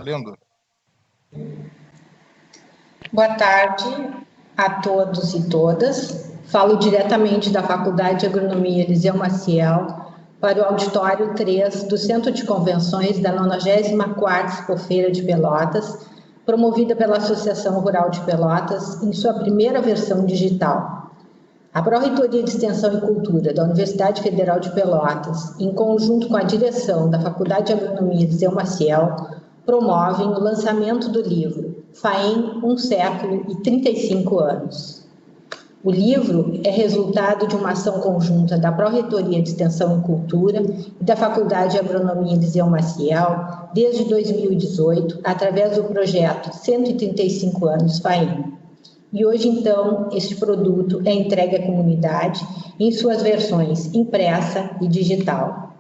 Valendo. Boa tarde a todos e todas. Falo diretamente da Faculdade de Agronomia Eliseu Maciel para o auditório 3 do Centro de Convenções da 94ª Expofeira de Pelotas, promovida pela Associação Rural de Pelotas em sua primeira versão digital. A Pró-Reitoria de Extensão e Cultura da Universidade Federal de Pelotas, em conjunto com a direção da Faculdade de Agronomia Eliseu Maciel, promovem o lançamento do livro FAEM, 1 século e 35 anos. O livro é resultado de uma ação conjunta da Pró-Reitoria de Extensão e Cultura e da Faculdade de Agronomia Eliseu Maciel desde 2018, através do projeto 135 anos FAEM. E hoje, então, este produto é entregue à comunidade em suas versões impressa e digital.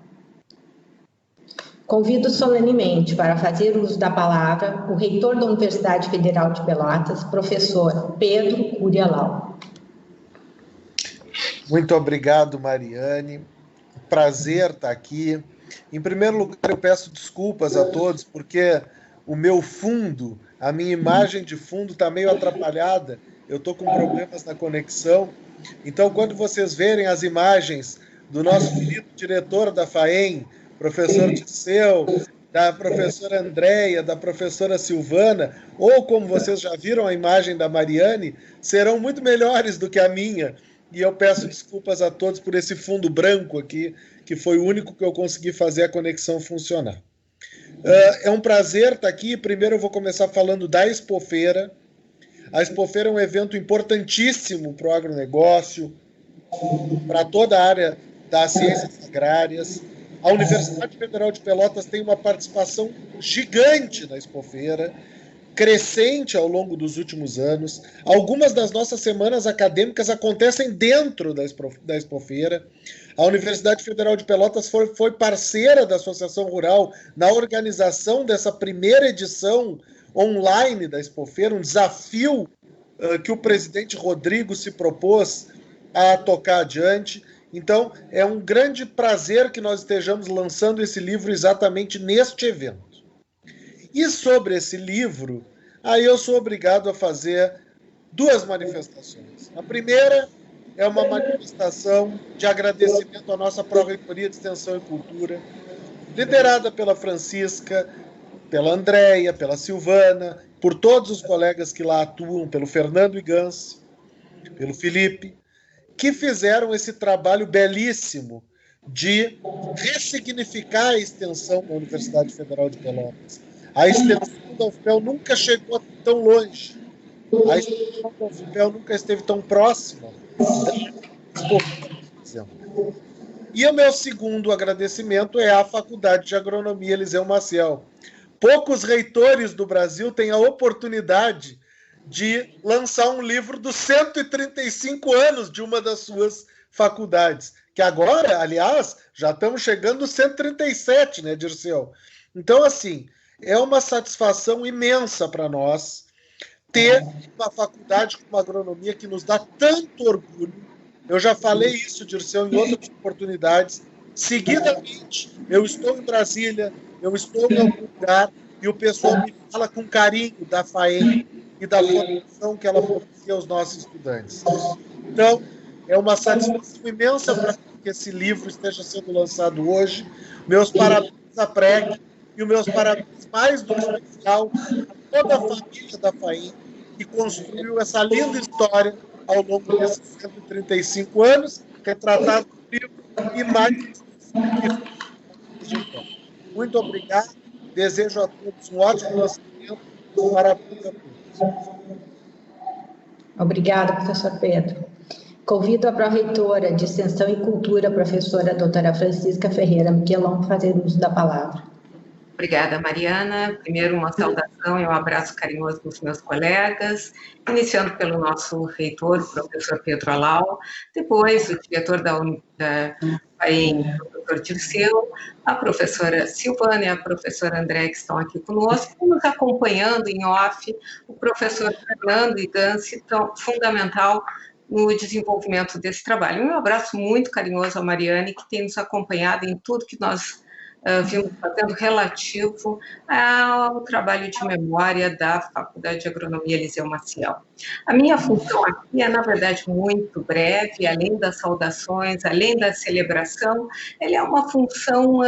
Convido solenemente para fazer uso da palavra o reitor da Universidade Federal de Pelotas, professor Pedro Curialau. Muito obrigado, Mariane. Prazer estar aqui. Em primeiro lugar, eu peço desculpas a todos, porque o meu fundo, a minha imagem de fundo está meio atrapalhada. Eu estou com problemas na conexão. Então, quando vocês verem as imagens do nosso querido diretor da FAEM, professor Dirceu, da professora Andréia, da professora Silvana, ou como vocês já viram a imagem da Mariane, serão muito melhores do que a minha. E eu peço desculpas a todos por esse fundo branco aqui, que foi o único que eu consegui fazer a conexão funcionar. É um prazer estar aqui. Primeiro eu vou começar falando da Expofeira. A Expofeira é um evento importantíssimo para o agronegócio, para toda a área das ciências agrárias. A Universidade Federal de Pelotas tem uma participação gigante na Expofeira, crescente ao longo dos últimos anos. Algumas das nossas semanas acadêmicas acontecem dentro da Expofeira. A Universidade Federal de Pelotas foi parceira da Associação Rural na organização dessa primeira edição online da Expofeira, um desafio que o presidente Rodrigo se propôs a tocar adiante. Então, é um grande prazer que nós estejamos lançando esse livro exatamente neste evento. E sobre esse livro, aí eu sou obrigado a fazer duas manifestações. A primeira é uma manifestação de agradecimento à nossa Pró-Reitoria de Extensão e Cultura, liderada pela Francisca, pela Andréia, pela Silvana, por todos os colegas que lá atuam, pelo Fernando Iganci, pelo Felipe, que fizeram esse trabalho belíssimo de ressignificar a extensão da Universidade Federal de Pelotas. A extensão da UFPEL nunca chegou tão longe. A extensão da UFPEL nunca esteve tão próxima. E o meu segundo agradecimento é à Faculdade de Agronomia Eliseu Maciel. Poucos reitores do Brasil têm a oportunidade de lançar um livro dos 135 anos de uma das suas faculdades, que agora, aliás, já estamos chegando aos 137, né, Dirceu? Então, assim, é uma satisfação imensa para nós ter uma faculdade como agronomia que nos dá tanto orgulho. Eu já falei isso, Dirceu, em outras oportunidades. Seguidamente, eu estou em Brasília, eu estou em algum lugar e o pessoal me fala com carinho da FAEM e da formação que ela propicia aos nossos estudantes. Então, é uma satisfação imensa para que esse livro esteja sendo lançado hoje. Meus parabéns à PREC e os meus parabéns mais do que especial a toda a família da FAEM que construiu essa linda história ao longo desses 135 anos, retratado no livro e mais. Muito obrigado. Desejo a todos um ótimo lançamento. Parabéns a todos. Obrigada, professor Pedro. Convido a pró-reitora de Extensão e Cultura, professora doutora Francisca Ferreira Miquelon, a fazer uso da palavra. Obrigada, Mariana. Primeiro, uma saudação e um abraço carinhoso dos meus colegas, iniciando pelo nosso reitor, o professor Pedro Alau, depois o diretor da FAEM, o professor Dirceu, a professora Silvana e a professora André, que estão aqui conosco, e nos acompanhando em off, o professor Fernando Iganci, tão fundamental no desenvolvimento desse trabalho. Um abraço muito carinhoso à Mariane, que tem nos acompanhado em tudo que nós vimos fazendo relativo ao trabalho de memória da Faculdade de Agronomia Eliseu Maciel. A minha função aqui é, na verdade, muito breve, além das saudações, além da celebração, ela é uma função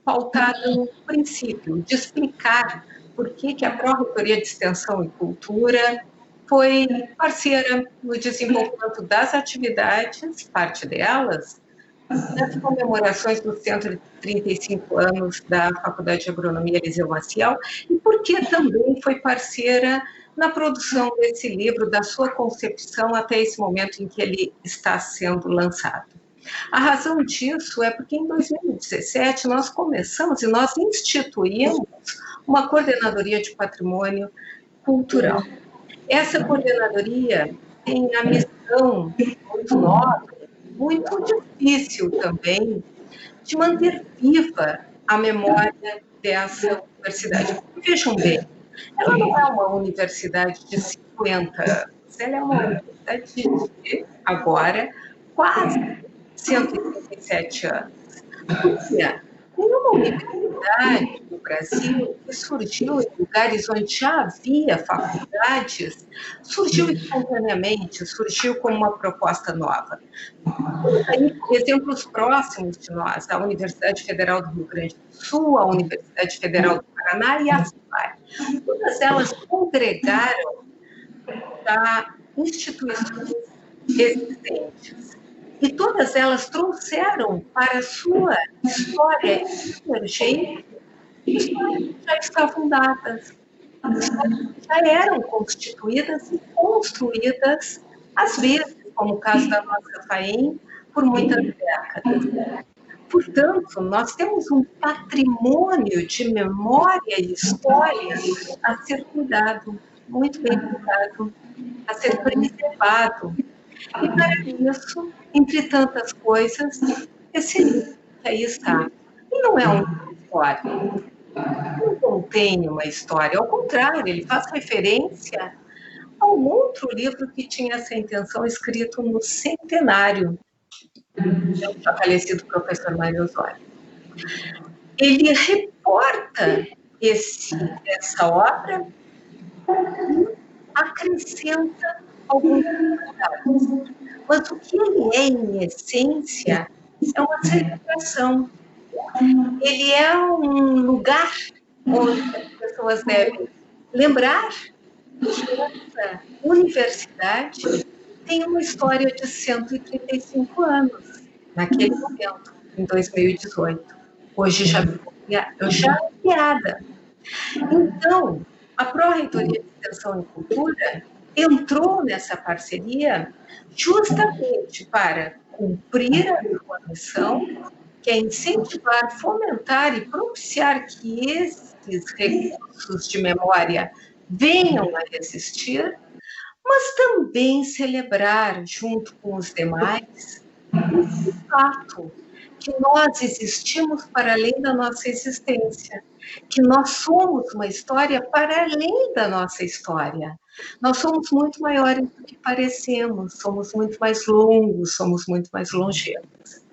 pautada no princípio de explicar por que a Pró-Reitoria de Extensão e Cultura foi parceira no desenvolvimento das atividades, parte delas, nas comemorações dos 135 anos da Faculdade de Agronomia Eliseu Maciel, e porque também foi parceira na produção desse livro, da sua concepção até esse momento em que ele está sendo lançado. A razão disso é porque em 2017 nós começamos e nós instituímos uma coordenadoria de patrimônio cultural. Essa coordenadoria tem a missão muito nobre, muito difícil também, de manter viva a memória dessa universidade. Vejam bem, ela não é uma universidade de 50 anos, ela é uma universidade de, agora, quase 137 anos. Porque nenhuma universidade no Brasil que surgiu em lugares onde já havia faculdades, surgiu espontaneamente, surgiu como uma proposta nova. Aí, exemplos próximos de nós, a Universidade Federal do Rio Grande do Sul, a Universidade Federal do Paraná e a FUVAR. Todas elas congregaram da instituições existentes. E todas elas trouxeram para a sua história emergente histórias que já estavam dadas, já eram constituídas e construídas, às vezes, como o caso da nossa FAEM, por muitas décadas. Portanto, nós temos um patrimônio de memória e história a ser cuidado, muito bem cuidado, a ser preservado. E para isso, entre tantas coisas, esse livro que aí está. E não é uma história, não contém uma história, ao contrário, ele faz referência a um outro livro que tinha essa intenção, escrito no centenário do falecido professor Mário Osório. Ele reporta essa obra e acrescenta alguns detalhes. Mas o que ele é, em essência, é uma celebração. Ele é um lugar onde as pessoas devem lembrar que essa universidade tem uma história de 135 anos, naquele momento, em 2018. Hoje já é piada. Então, a Pró-Reitoria de Extensão e Cultura entrou nessa parceria justamente para cumprir a sua missão, que é incentivar, fomentar e propiciar que esses recursos de memória venham a existir, mas também celebrar, junto com os demais, esse fato que nós existimos para além da nossa existência, que nós somos uma história para além da nossa história. Nós somos muito maiores do que parecemos, somos muito mais longos, somos muito mais longevos.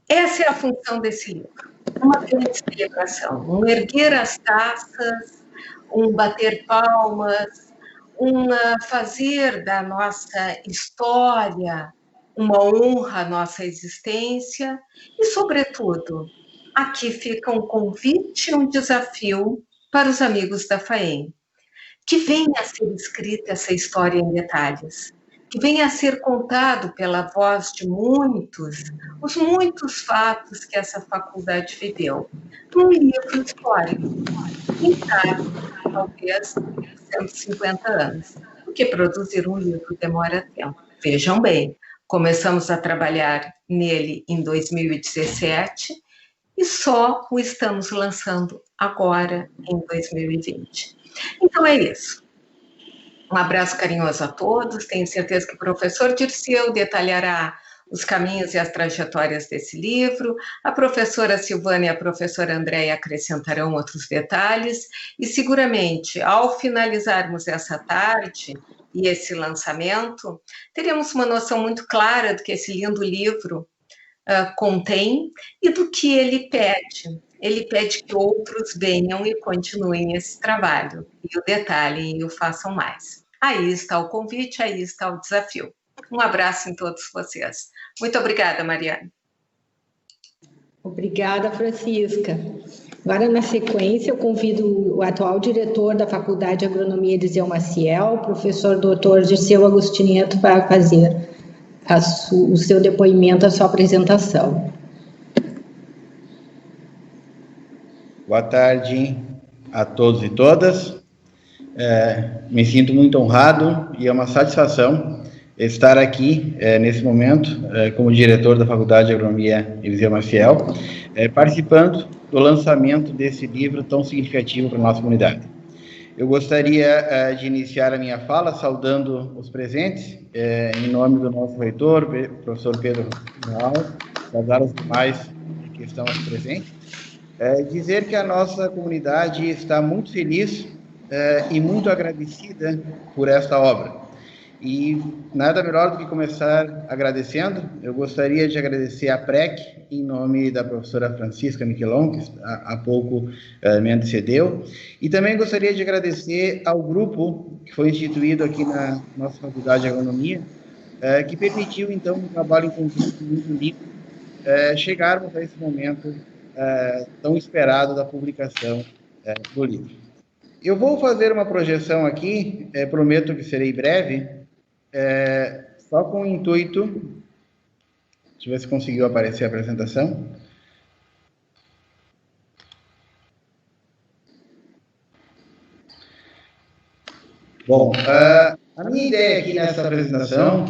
Essa é a função desse livro, uma grande celebração, um erguer as taças, um bater palmas, um fazer da nossa história uma honra à nossa existência e, sobretudo, aqui fica um convite e um desafio para os amigos da FAEM, que venha a ser escrita essa história em detalhes, que venha a ser contado pela voz de muitos, os muitos fatos que essa faculdade viveu, num livro histórico, pintado, talvez, 150 anos, porque produzir um livro demora tempo. Vejam bem, começamos a trabalhar nele em 2017 e só o estamos lançando agora, em 2020. Então é isso. Um abraço carinhoso a todos. Tenho certeza que o professor Dirceu detalhará os caminhos e as trajetórias desse livro. A professora Silvana e a professora Andréia acrescentarão outros detalhes. E seguramente, ao finalizarmos essa tarde e esse lançamento, teremos uma noção muito clara do que esse lindo livro contém e do que ele pede. Ele pede que outros venham e continuem esse trabalho, e o detalhem e o façam mais. Aí está o convite, aí está o desafio. Um abraço em todos vocês. Muito obrigada, Mariana. Obrigada, Francisca. Agora, na sequência, eu convido o atual diretor da Faculdade de Agronomia, Eliseu Maciel, professor Dr. Dirceu Agostinho Neto, para fazer o seu depoimento, a sua apresentação. Boa tarde a todos e todas. Me sinto muito honrado e é uma satisfação estar aqui nesse momento como diretor da Faculdade de Agronomia Eliseu Maciel, participando do lançamento desse livro tão significativo para a nossa comunidade. Eu gostaria de iniciar a minha fala saudando os presentes, em nome do nosso reitor, professor Pedro Real, saudar os demais que estão aqui presentes, dizer que a nossa comunidade está muito feliz e muito agradecida por esta obra. E nada melhor do que começar agradecendo. Eu gostaria de agradecer à PREC, em nome da professora Francisca Miquelon, que há pouco me antecedeu, e também gostaria de agradecer ao grupo que foi instituído aqui na nossa Faculdade de Agronomia, que permitiu, então, um trabalho em conjunto muito lindo, chegarmos a esse momento tão esperado da publicação do livro. Eu vou fazer uma projeção aqui, prometo que serei breve, só com o intuito... Deixa eu ver se conseguiu aparecer a apresentação. Bom, a minha ideia aqui nessa apresentação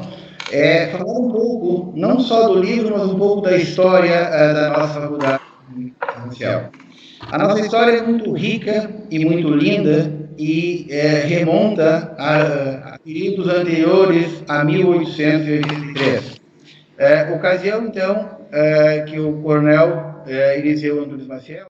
é falar um pouco, não só do livro, mas um pouco da história da nossa faculdade inicial. A nossa história é muito rica e muito linda e remonta a períodos anteriores a 1883. Ocasião, então, que o coronel Eliseu Antunes Maciel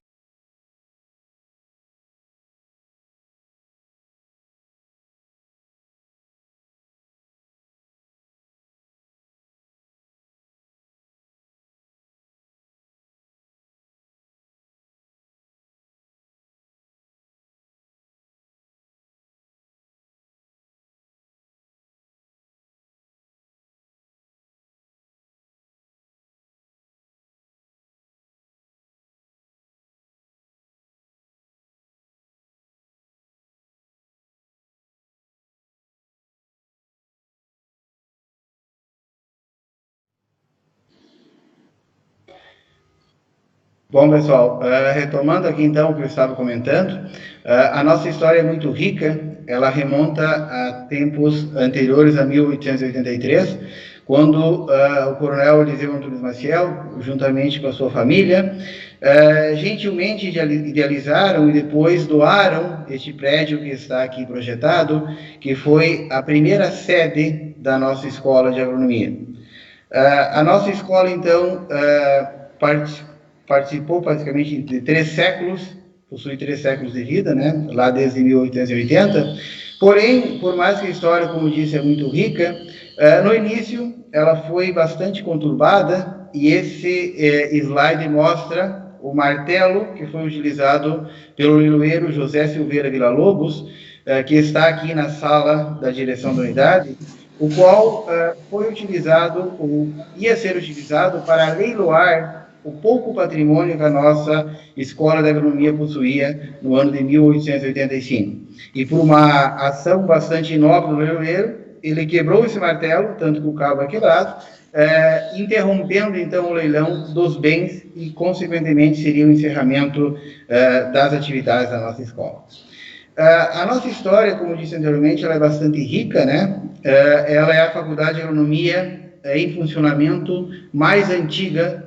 Bom, pessoal, retomando aqui então o que eu estava comentando, a nossa história é muito rica, ela remonta a tempos anteriores a 1883, quando o coronel Eliseu Antunes Maciel, juntamente com a sua família, gentilmente idealizaram e depois doaram este prédio que está aqui projetado, que foi a primeira sede da nossa escola de agronomia. A nossa escola, então, participou praticamente de 3 séculos, possui 3 séculos de vida, né? Lá desde 1880. Porém, por mais que a história, como disse, é muito rica, no início ela foi bastante conturbada e esse slide mostra o martelo que foi utilizado pelo leiloeiro José Silveira Villa-Lobos, que está aqui na sala da direção da unidade, o qual foi utilizado, ou ia ser utilizado para leiloar o pouco patrimônio que a nossa Escola de Agronomia possuía no ano de 1885. E por uma ação bastante nobre do leiloeiro, ele quebrou esse martelo, tanto que o cabo é quebrado, interrompendo então o leilão dos bens e, consequentemente, seria o encerramento das atividades da nossa escola. A nossa história, como disse anteriormente, ela é bastante rica, né? Ela é a Faculdade de Agronomia em funcionamento mais antiga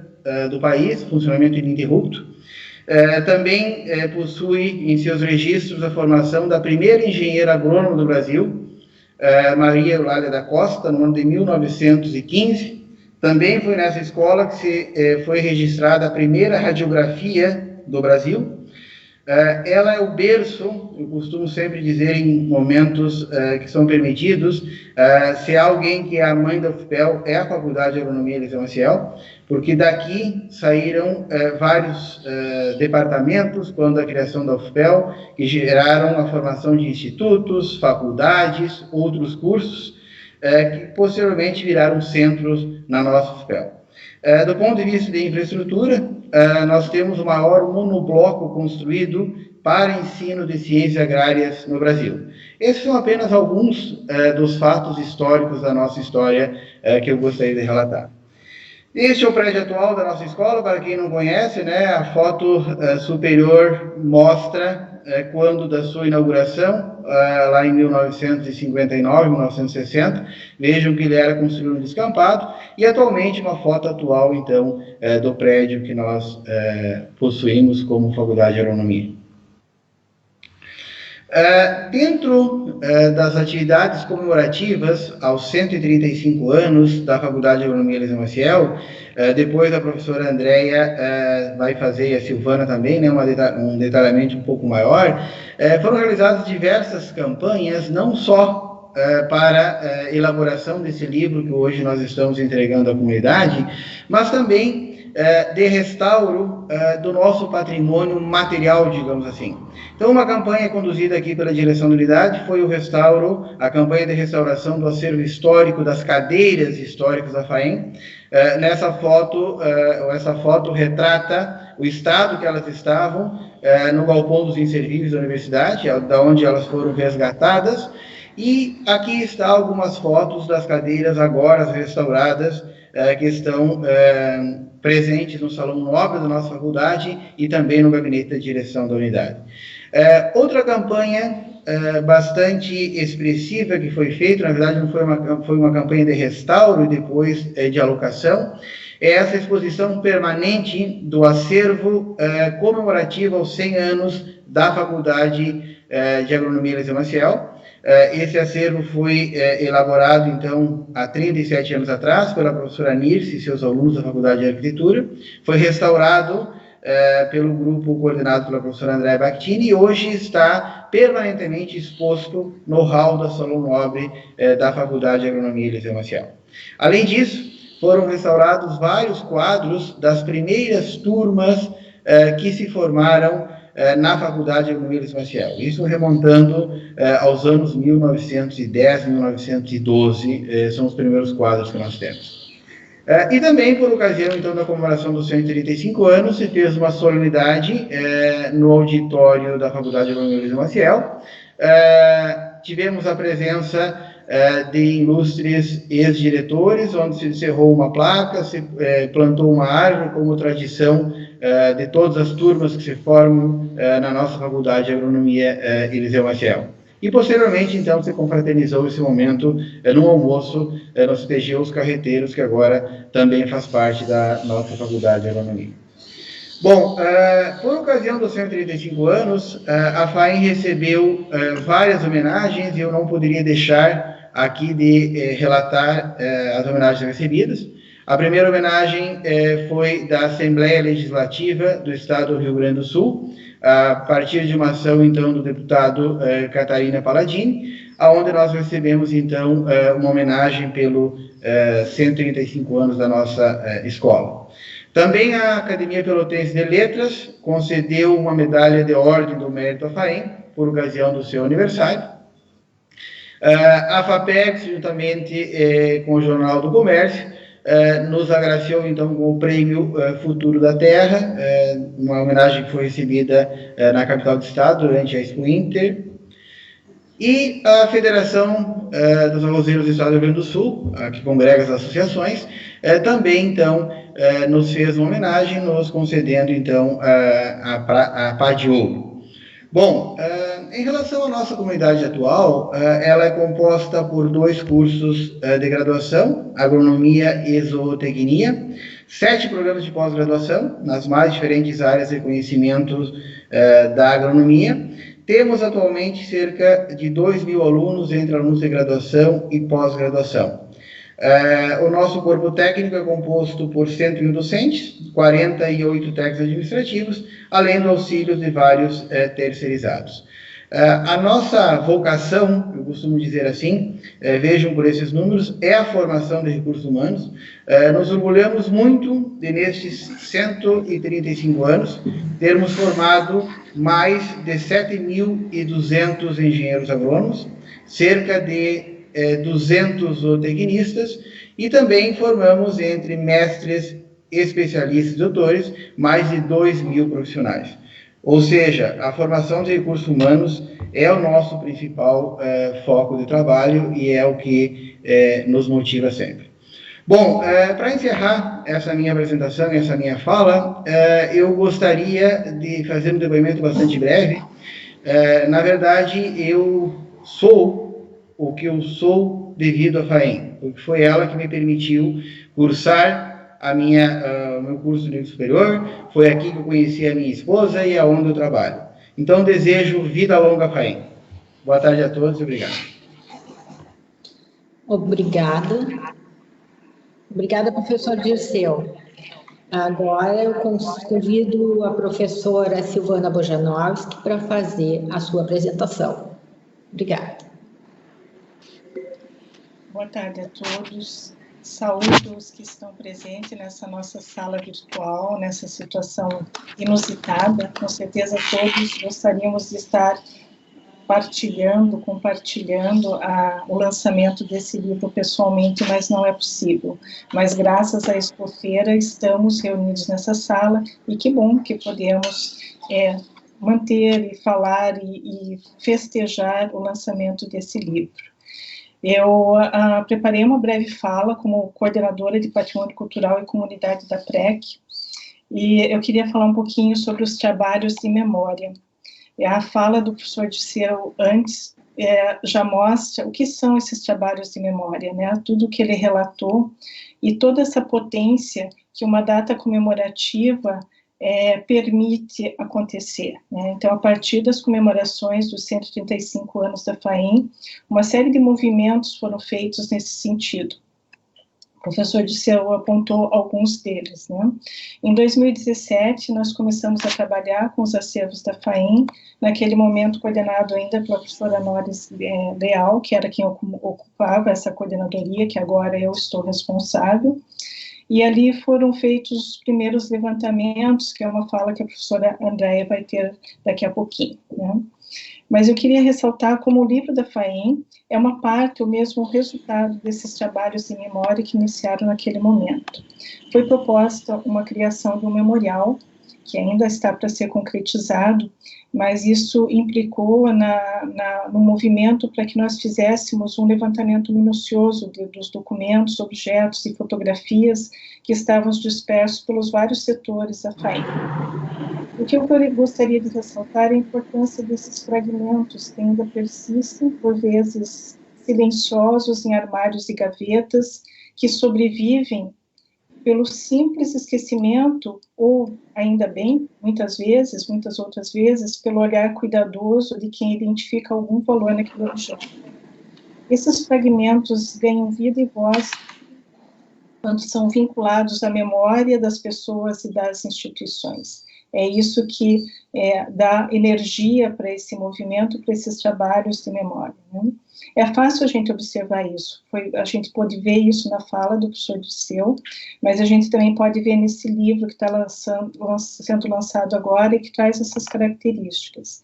do país, funcionamento ininterrupto. Também possui em seus registros a formação da primeira engenheira agrônoma do Brasil, Maria Eulália da Costa, no ano de 1915. Também foi nessa escola que foi registrada a primeira radiografia do Brasil. Ela é o berço, eu costumo sempre dizer em momentos que são permitidos, se há alguém que é a mãe da UFPEL, é a Faculdade de Agronomia Eliseu Maciel, porque daqui saíram vários departamentos, quando a criação da UFPEL, que geraram a formação de institutos, faculdades, outros cursos, que posteriormente viraram centros na nossa UFPEL. Do ponto de vista de infraestrutura, nós temos o maior monobloco construído para ensino de ciências agrárias no Brasil. Esses são apenas alguns dos fatos históricos da nossa história que eu gostaria de relatar. Este é o prédio atual da nossa escola, para quem não conhece, né, a foto superior mostra quando da sua inauguração, lá em 1959, 1960, vejam que ele era construído no descampado, e atualmente uma foto atual, então, do prédio que nós possuímos como Faculdade de Agronomia. Dentro das atividades comemorativas aos 135 anos da Faculdade de Agronomia Eliseu Maciel, depois a professora Andréia vai fazer, e a Silvana também, né, um detalhamento um pouco maior, foram realizadas diversas campanhas, não só para elaboração desse livro que hoje nós estamos entregando à comunidade, mas também de restauro do nosso patrimônio material, digamos assim. Então, uma campanha conduzida aqui pela direção da unidade foi a campanha de restauração do acervo histórico das cadeiras históricas da FAEM. Essa foto retrata o estado que elas estavam no galpão dos inservíveis da universidade, da onde elas foram resgatadas, e aqui está algumas fotos das cadeiras agora restauradas, que estão presentes no Salão Nobre da nossa faculdade e também no gabinete da direção da unidade. Outra campanha bastante expressiva que foi feita, na verdade não foi uma campanha de restauro e depois de alocação, é essa exposição permanente do acervo comemorativo aos 100 anos da Faculdade de Agronomia Eliseu Maciel. Esse acervo foi elaborado, então, há 37 anos atrás, pela professora Nirce e seus alunos da Faculdade de Arquitetura, foi restaurado pelo grupo coordenado pela professora Andréia Bactini e hoje está permanentemente exposto no hall da Salão Nobre da Faculdade de Agronomia Eliseu Maciel. Além disso, foram restaurados vários quadros das primeiras turmas que se formaram na Faculdade de Agronomia Eliseu Maciel. Isso remontando aos anos 1910, 1912, são os primeiros quadros que nós temos. E também, por ocasião, então, da comemoração dos 135 anos, se fez uma solenidade no auditório da Faculdade de Agronomia Eliseu Maciel. Tivemos a presença de ilustres ex-diretores, onde se encerrou uma placa, se plantou uma árvore, como tradição de todas as turmas que se formam na nossa Faculdade de Agronomia Eliseu Maciel. E, posteriormente, então, se confraternizou esse momento no almoço no CTG Os Carreteiros, que agora também faz parte da nossa Faculdade de Agronomia. Bom, por ocasião dos 135 anos, a FAEM recebeu várias homenagens e eu não poderia deixar aqui de relatar as homenagens recebidas. A primeira homenagem foi da Assembleia Legislativa do Estado do Rio Grande do Sul, a partir de uma ação, então, do deputado Catarina Palladini, onde nós recebemos, então, uma homenagem pelo 135 anos da nossa escola. Também a Academia Pelotense de Letras concedeu uma medalha de Ordem do Mérito à FAEM, por ocasião do seu aniversário. A FAPEX, juntamente com o Jornal do Comércio, nos agraciou, então, com o Prêmio Futuro da Terra, uma homenagem que foi recebida na capital do estado durante a Expo Inter. E a Federação dos Arrozeiros do Estado do Rio Grande do Sul, que congrega as associações, também, então, nos fez uma homenagem, nos concedendo, então, a Pá de Ouro. Bom, em relação à nossa comunidade atual, ela é composta por 2 cursos de graduação, Agronomia e Zootecnia, 7 programas de pós-graduação, nas mais diferentes áreas de conhecimentos da agronomia. Temos atualmente cerca de 2.000 alunos entre alunos de graduação e pós-graduação. O nosso corpo técnico é composto por 101 docentes, 48 técnicos administrativos, além do auxílio de vários terceirizados. A nossa vocação, eu costumo dizer assim, vejam por esses números, é a formação de recursos humanos. Nos orgulhamos muito de, nestes 135 anos, termos formado mais de 7.200 engenheiros agrônomos, cerca de 200 zootecnistas, e também formamos entre mestres, especialistas e doutores, mais de 2.000 profissionais. Ou seja, a formação de recursos humanos é o nosso principal foco de trabalho e é o que nos motiva sempre. Bom, para encerrar essa minha apresentação, essa minha fala, eu gostaria de fazer um depoimento bastante breve. Na verdade, eu sou o que eu sou devido à FAEM, porque foi ela que me permitiu cursar o meu curso de nível superior, foi aqui que eu conheci a minha esposa e aonde eu trabalho. Então, desejo vida longa à FAEM. Boa tarde a todos e obrigado. Obrigada. Obrigada, professor Dirceu. Agora eu convido a professora Silvana Bojanowski para fazer a sua apresentação. Obrigada. Boa tarde a todos. Saúdo os que estão presentes nessa nossa sala virtual, nessa situação inusitada. Com certeza todos gostaríamos de estar compartilhando o lançamento desse livro pessoalmente, mas não é possível. Mas graças à Expofeira estamos reunidos nessa sala e que bom que podemos manter e falar e festejar o lançamento desse livro. Eu preparei uma breve fala como coordenadora de Patrimônio Cultural e Comunidade da PREC, e eu queria falar um pouquinho sobre os trabalhos de memória. A fala do professor Dirceu antes já mostra o que são esses trabalhos de memória, né? Tudo que ele relatou e toda essa potência que uma data comemorativa permite acontecer, né? Então, a partir das comemorações dos 135 anos da FAEM, uma série de movimentos foram feitos nesse sentido. O professor Dirceu apontou alguns deles, né? Em 2017, nós começamos a trabalhar com os acervos da FAEM, naquele momento coordenado ainda pela professora Noris Leal, que era quem ocupava essa coordenadoria, que agora eu estou responsável. E ali foram feitos os primeiros levantamentos, que é uma fala que a professora Andréia vai ter daqui a pouquinho, né? Mas eu queria ressaltar como o livro da FAEM é uma parte, ou mesmo o resultado desses trabalhos de memória que iniciaram naquele momento. Foi proposta uma criação de um memorial, que ainda está para ser concretizado, mas isso implicou no movimento para que nós fizéssemos um levantamento minucioso dos documentos, objetos e fotografias que estavam dispersos pelos vários setores da FAEM. O que eu gostaria de ressaltar é a importância desses fragmentos que ainda persistem, por vezes silenciosos em armários e gavetas, que sobrevivem pelo simples esquecimento, ou, ainda bem, muitas outras vezes, pelo olhar cuidadoso de quem identifica algum valor naquele objeto. Esses fragmentos ganham vida e voz quando são vinculados à memória das pessoas e das instituições. É isso que dá energia para esse movimento, para esses trabalhos de memória, né? É fácil a gente observar isso. A gente pode ver isso na fala do professor Dirceu, mas a gente também pode ver nesse livro que está sendo lançado agora e que traz essas características.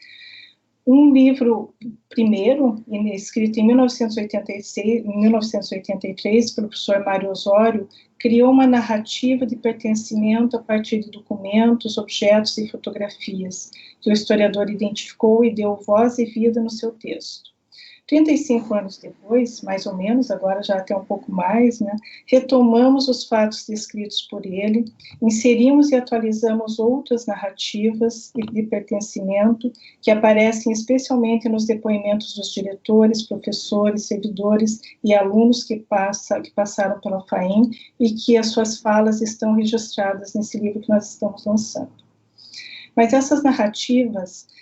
Um livro primeiro, escrito em 1983, pelo professor Mário Osório, criou uma narrativa de pertencimento a partir de documentos, objetos e fotografias, que o historiador identificou e deu voz e vida no seu texto. 35 anos depois, mais ou menos, agora já até um pouco mais, né, retomamos os fatos descritos por ele, inserimos e atualizamos outras narrativas de pertencimento que aparecem especialmente nos depoimentos dos diretores, professores, servidores e alunos que passaram pela FAEM e que as suas falas estão registradas nesse livro que nós estamos lançando. Mas essas narrativas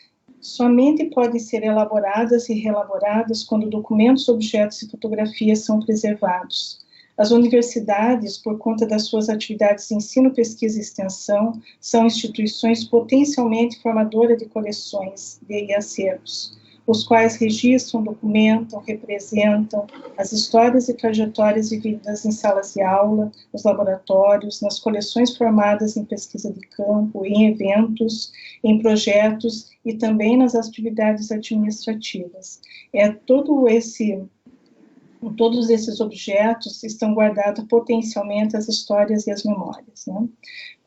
somente podem ser elaboradas e reelaboradas quando documentos, objetos e fotografias são preservados. As universidades, por conta das suas atividades de ensino, pesquisa e extensão, são instituições potencialmente formadoras de coleções e acervos, os quais registram, documentam, representam as histórias e trajetórias vividas em salas de aula, nos laboratórios, nas coleções formadas em pesquisa de campo, em eventos, em projetos e também nas atividades administrativas. Todos esses objetos estão guardados potencialmente as histórias e as memórias, né?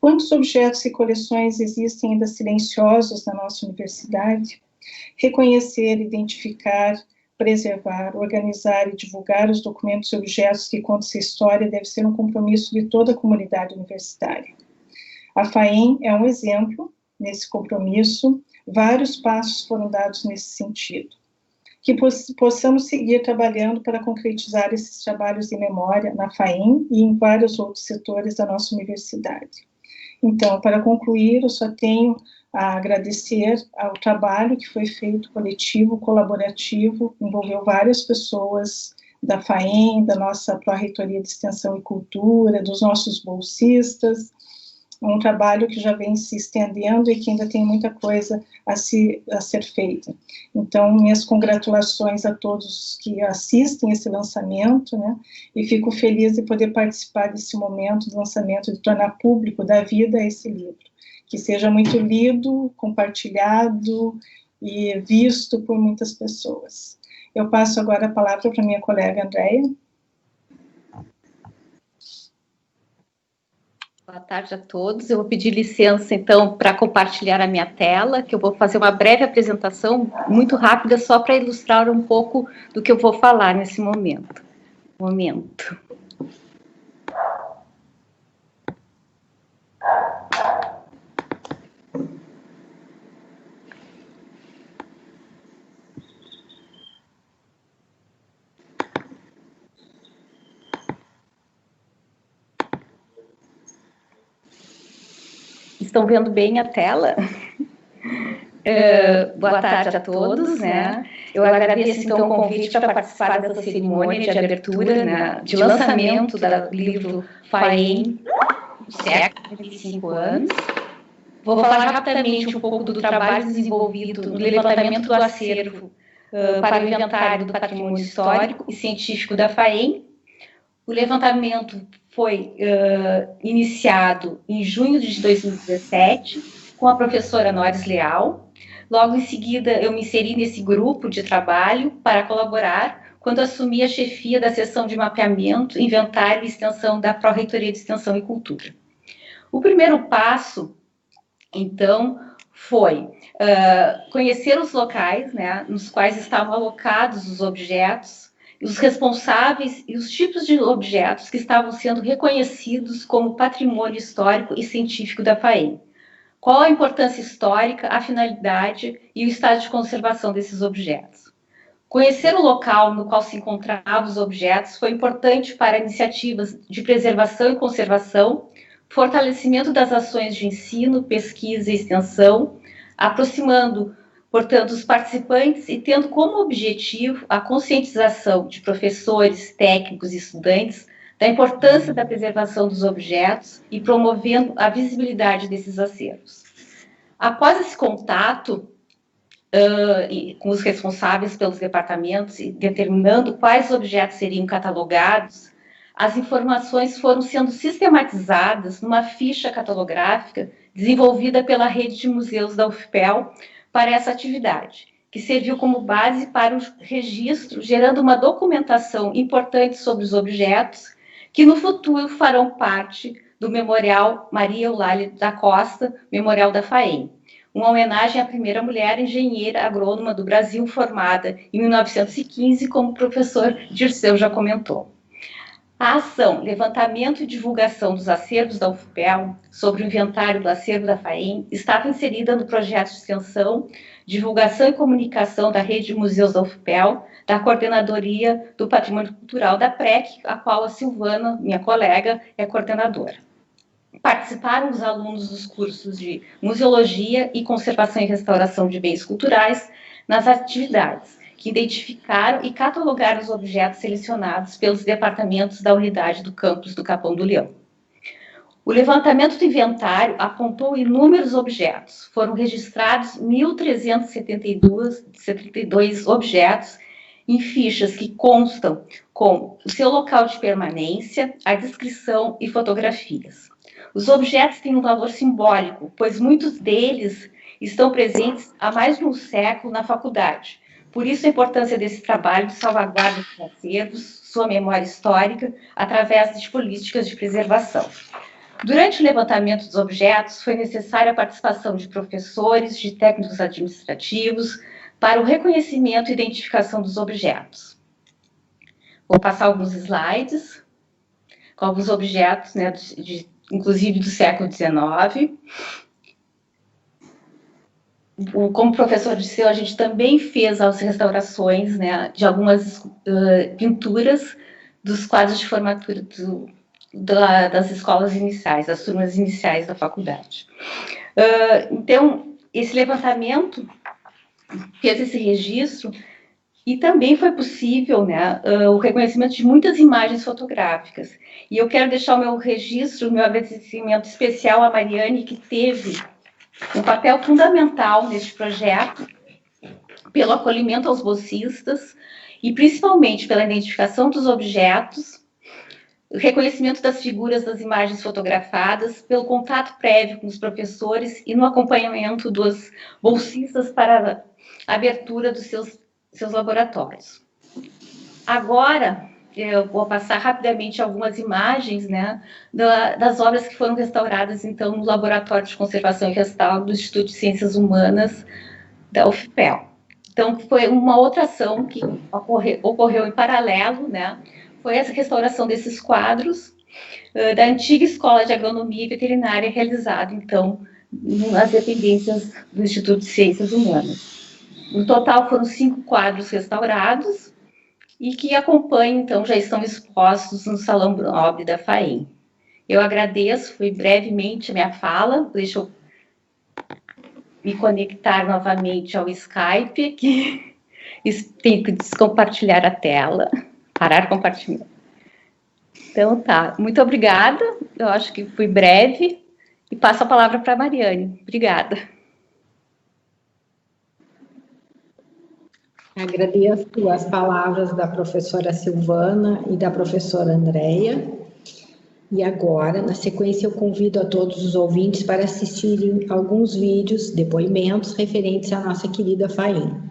Quantos objetos e coleções existem ainda silenciosos na nossa universidade? Reconhecer, identificar, preservar, organizar e divulgar os documentos e objetos que contam essa história deve ser um compromisso de toda a comunidade universitária. A FAEM é um exemplo nesse compromisso, vários passos foram dados nesse sentido. Que possamos seguir trabalhando para concretizar esses trabalhos de memória na FAEM e em vários outros setores da nossa universidade. Então, para concluir, eu só tenho a agradecer ao trabalho que foi feito coletivo, colaborativo, envolveu várias pessoas da FAEM, da nossa Pró-Reitoria de Extensão e Cultura, dos nossos bolsistas, um trabalho que já vem se estendendo e que ainda tem muita coisa a ser feita. Então, minhas congratulações a todos que assistem esse lançamento, né, e fico feliz de poder participar desse momento de lançamento, de tornar público, dar vida a esse livro, que seja muito lido, compartilhado e visto por muitas pessoas. Eu passo agora a palavra para minha colega Andréia. Boa tarde a todos. Eu vou pedir licença, então, para compartilhar a minha tela, que eu vou fazer uma breve apresentação, muito rápida, só para ilustrar um pouco do que eu vou falar nesse momento. Estão vendo bem a tela? Boa tarde a todos, né? Eu agradeço, então, o convite para participar dessa cerimônia de abertura, né, de lançamento do livro FAEM, século 25 anos. Vou falar rapidamente um pouco do trabalho desenvolvido no levantamento do acervo para o inventário do patrimônio histórico e científico da FAEM. O levantamento foi iniciado em junho de 2017, com a professora Noris Leal. Logo em seguida, eu me inseri nesse grupo de trabalho para colaborar quando assumi a chefia da seção de mapeamento, inventário e extensão da Pró-Reitoria de Extensão e Cultura. O primeiro passo, então, foi conhecer os locais, né, nos quais estavam alocados os objetos, os responsáveis e os tipos de objetos que estavam sendo reconhecidos como patrimônio histórico e científico da FAEM. Qual a importância histórica, a finalidade e o estado de conservação desses objetos. Conhecer o local no qual se encontravam os objetos foi importante para iniciativas de preservação e conservação, fortalecimento das ações de ensino, pesquisa e extensão, aproximando, portanto, os participantes e tendo como objetivo a conscientização de professores, técnicos e estudantes da importância da preservação dos objetos e promovendo a visibilidade desses acervos. Após esse contato com os responsáveis pelos departamentos e determinando quais objetos seriam catalogados, as informações foram sendo sistematizadas numa ficha catalográfica desenvolvida pela rede de museus da UFPEL para essa atividade, que serviu como base para o registro, gerando uma documentação importante sobre os objetos, que no futuro farão parte do Memorial Maria Eulália da Costa, Memorial da FAEM, uma homenagem à primeira mulher engenheira agrônoma do Brasil, formada em 1915, como o professor Dirceu já comentou. A ação Levantamento e Divulgação dos Acervos da UFPEL sobre o inventário do acervo da FAEM estava inserida no projeto de extensão, divulgação e comunicação da rede de museus da UFPEL, da Coordenadoria do Patrimônio Cultural da PREC, a qual a Silvana, minha colega, é coordenadora. Participaram os alunos dos cursos de Museologia e Conservação e Restauração de Bens Culturais nas atividades, que identificaram e catalogaram os objetos selecionados pelos departamentos da unidade do campus do Capão do Leão. O levantamento do inventário apontou inúmeros objetos. Foram registrados 1.372 objetos em fichas que constam com o seu local de permanência, a descrição e fotografias. Os objetos têm um valor simbólico, pois muitos deles estão presentes há mais de um século na faculdade. Por isso a importância desse trabalho de salvaguarda dos acervos, sua memória histórica, através de políticas de preservação. Durante o levantamento dos objetos, foi necessária a participação de professores, de técnicos administrativos, para o reconhecimento e identificação dos objetos. Vou passar alguns slides, com alguns objetos, né, inclusive do século XIX. Como o professor disse, a gente também fez as restaurações, né, de algumas pinturas dos quadros de formatura das escolas iniciais, das turmas iniciais da faculdade. Então, esse levantamento fez esse registro e também foi possível, né, o reconhecimento de muitas imagens fotográficas. E eu quero deixar o meu registro, o meu agradecimento especial à Mariane, que teve um papel fundamental neste projeto, pelo acolhimento aos bolsistas e principalmente pela identificação dos objetos, o reconhecimento das figuras das imagens fotografadas, pelo contato prévio com os professores e no acompanhamento dos bolsistas para a abertura dos seus laboratórios. Agora, eu vou passar rapidamente algumas imagens, né, das obras que foram restauradas, então, no Laboratório de Conservação e Restauro do Instituto de Ciências Humanas da UFPEL. Então, foi uma outra ação que ocorreu em paralelo, né, foi essa restauração desses quadros da antiga Escola de Agronomia e Veterinária, realizada, então, nas dependências do Instituto de Ciências Humanas. No total, foram 5 quadros restaurados e que acompanham, então, já estão expostos no Salão Nobre da FAEM. Eu agradeço, foi brevemente a minha fala, deixa eu me conectar novamente ao Skype, que tenho que descompartilhar a tela. Parar compartilhar. Então, tá. Muito obrigada. Eu acho que fui breve. E passo a palavra para a Mariane. Obrigada. Agradeço as palavras da professora Silvana e da professora Andréia. E agora, na sequência, eu convido a todos os ouvintes para assistirem alguns vídeos, depoimentos referentes à nossa querida FAEM.